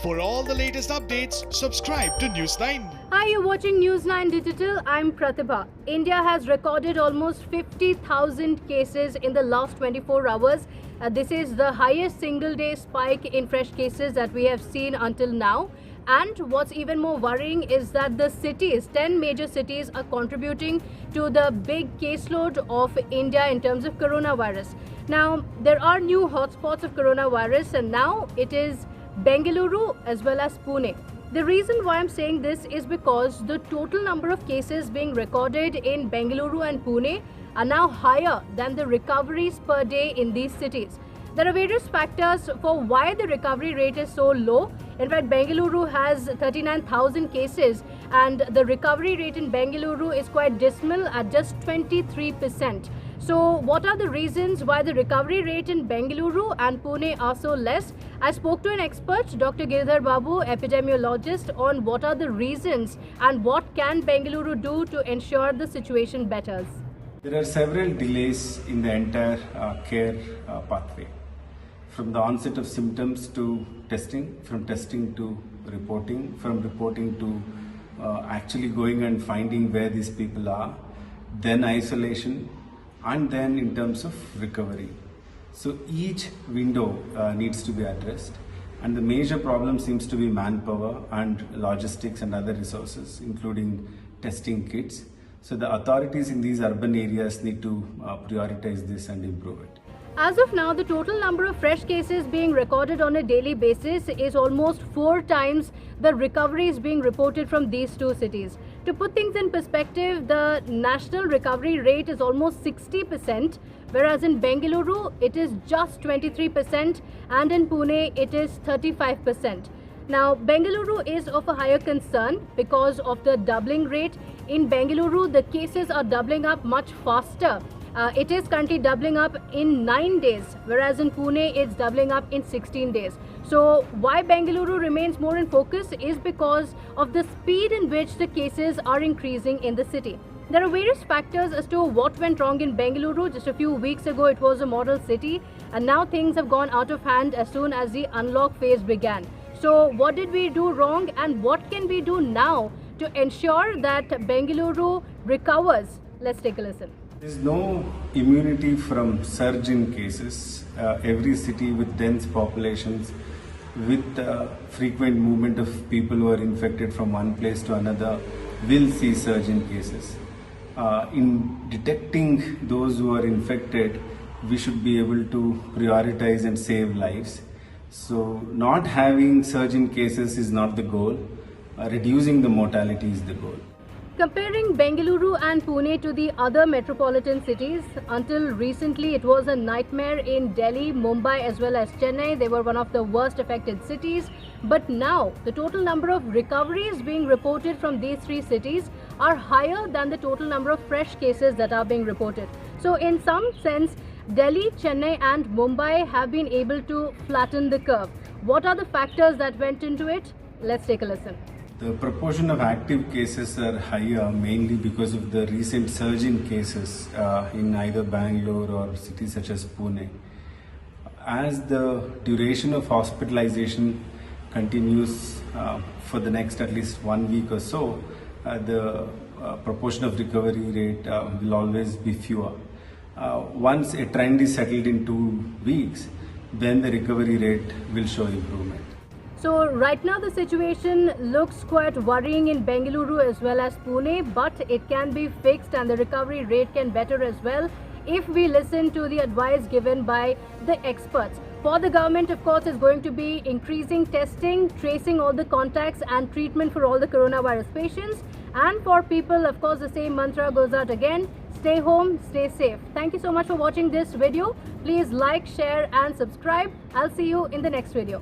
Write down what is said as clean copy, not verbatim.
For all the latest updates, subscribe to News9. Hi, you're watching News9 Digital. I'm Pratibha. India has recorded almost 50,000 cases in the last 24 hours. This is the highest single-day spike in fresh cases that we have seen until now. And what's even more worrying is that the cities, 10 major cities, are contributing to the big caseload of India in terms of coronavirus. Now, there are new hotspots of coronavirus, and now it is Bengaluru as well as Pune. The reason why I'm saying this is because the total number of cases being recorded in Bengaluru and Pune are now higher than the recoveries per day in these cities. There are various factors for why the recovery rate is so low. In fact, Bengaluru has 39,000 cases and the recovery rate in Bengaluru is quite dismal at just 23%. So what are the reasons why the recovery rate in Bengaluru and Pune are so less? I spoke to an expert, Dr. Giridhar Babu, epidemiologist, on what are the reasons and what can Bengaluru do to ensure the situation betters. There are several delays in the entire care pathway. From the onset of symptoms to testing, from testing to reporting, from reporting to actually going and finding where these people are, then isolation, and then in terms of recovery. So each window needs to be addressed, and the major problem seems to be manpower and logistics and other resources, including testing kits. So the authorities in these urban areas need to prioritize this and improve it. As of now, the total number of fresh cases being recorded on a daily basis is almost 4 times the recoveries being reported from these two cities. To put things in perspective, the national recovery rate is almost 60%, whereas in Bengaluru it is just 23% and in Pune it is 35%. Now, Bengaluru is of a higher concern because of the doubling rate. In Bengaluru, the cases are doubling up much faster. It is currently doubling up in 9 days, whereas in Pune it's doubling up in 16 days. So why Bengaluru remains more in focus is because of the speed in which the cases are increasing in the city. There are various factors as to what went wrong in Bengaluru. Just a few weeks ago it was a model city, and now things have gone out of hand as soon as the unlock phase began. So what did we do wrong and what can we do now to ensure that Bengaluru recovers? Let's take a listen. There is no immunity from surge in cases. Every city with dense populations, with frequent movement of people who are infected from one place to another, will see surge in cases. In detecting those who are infected, we should be able to prioritize and save lives. So not having surge in cases is not the goal. Reducing the mortality is the goal. Comparing Bengaluru and Pune to the other metropolitan cities, until recently it was a nightmare in Delhi, Mumbai as well as Chennai. They were one of the worst affected cities. But now the total number of recoveries being reported from these three cities are higher than the total number of fresh cases that are being reported. So in some sense, Delhi, Chennai and Mumbai have been able to flatten the curve. What are the factors that went into it? Let's take a listen. The proportion of active cases are higher mainly because of the recent surge in cases in either Bangalore or cities such as Pune. As the duration of hospitalization continues for the next at least 1 week or so, the proportion of recovery rate will always be fewer. Once a trend is settled in 2 weeks, then the recovery rate will show improvement. So right now the situation looks quite worrying in Bengaluru as well as Pune, but it can be fixed and the recovery rate can better as well if we listen to the advice given by the experts. For the government, of course, is going to be increasing testing, tracing all the contacts and treatment for all the coronavirus patients. And for people, of course, the same mantra goes out again: stay home, stay safe. Thank you so much for watching this video. Please like, share and subscribe. I'll see you in the next video.